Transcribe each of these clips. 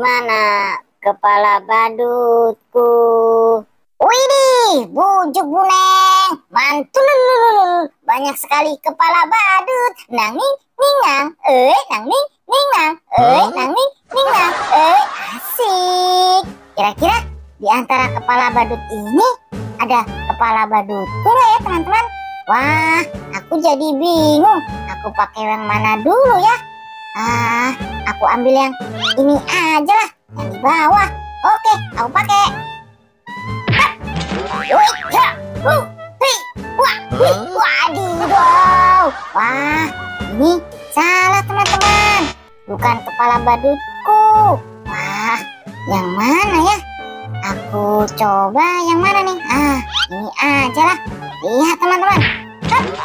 mana kepala badutku? Widih, bujuk buneng, mantul, banyak sekali kepala badut. Nang ning ningang, nang ning ningang, nang ning ningang, asik. Kira-kira di antara kepala badut ini ada kepala badutku nggak ya teman-teman? Wah, aku jadi bingung. Aku pakai yang mana dulu ya? Aku ambil yang ini aja lah, yang di bawah. Oke, aku pakai. Wadidaw. Wah, ini salah teman-teman. Bukan kepala badutku. Wah, yang mana ya? Aku coba yang mana nih? Ini aja lah. Lihat teman-teman. Aduh,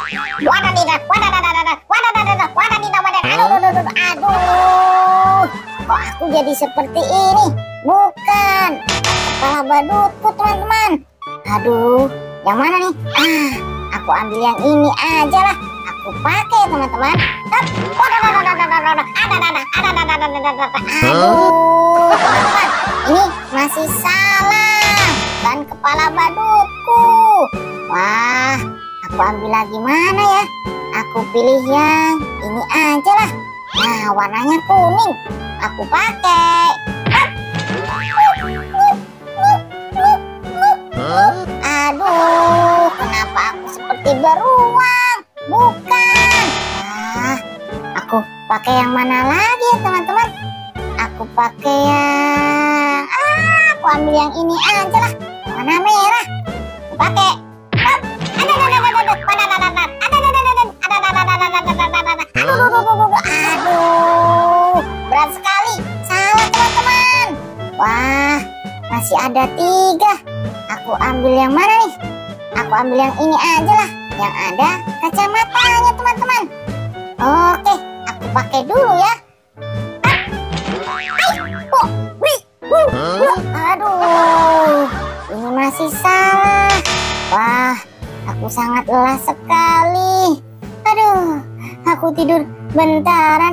kok aku jadi seperti ini? Bukan kepala badutku teman-teman. Aduh, yang mana nih? Aku ambil yang ini aja lah. Aku pakai teman-teman. Aduh, teman-teman, ini masih salah. Bukan kepala badutku. Wah, aku ambil lagi mana ya? Aku pilih yang ini aja lah. Nah, warnanya kuning. Aku pakai. Aduh, kenapa aku seperti beruang? Bukan. Aku pakai yang mana lagi ya teman-teman? Aku pakai yang aku ambil yang ini aja lah. Warna merah. Aku pakai. Aduh, berat sekali. Salah teman-teman. Wah, masih ada 3. Aku ambil yang mana nih? Aku ambil yang ini aja lah. Yang ada kacamatanya teman-teman. Oke, aku pakai dulu ya. Aduh, ini masih salah. Wah, aku sangat lelah sekali. Aduh, aku tidur bentaran.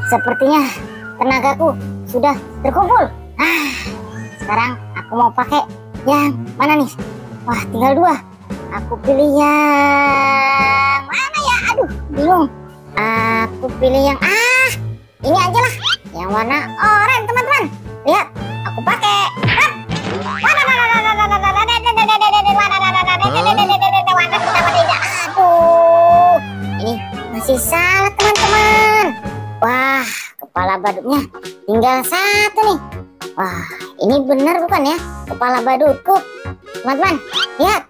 Sepertinya tenagaku sudah terkumpul. Sekarang aku mau pakai yang mana nih? Wah, tinggal 2. Aku pilih yang mana ya? Aduh, bingung. Aku pilih yang ini aja lah. Yang warna oranye teman-teman. Lihat, aku pakai. Aduh, ini masih salah teman-teman. Wah, kepala badutnya tinggal 1 nih. Wah, ini benar bukan ya kepala badutku? Teman-teman, lihat.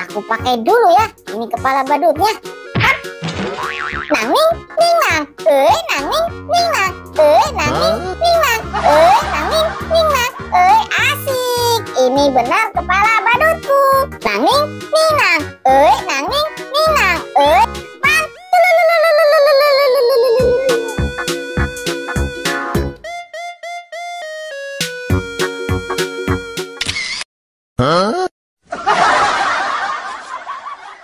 Aku pakai dulu ya. Ini kepala badutnya. Nang ning ningang, nang ning ningang, nang ning ningang, nang ning ningang, asik. Ini benar kepala badutku. Nang ning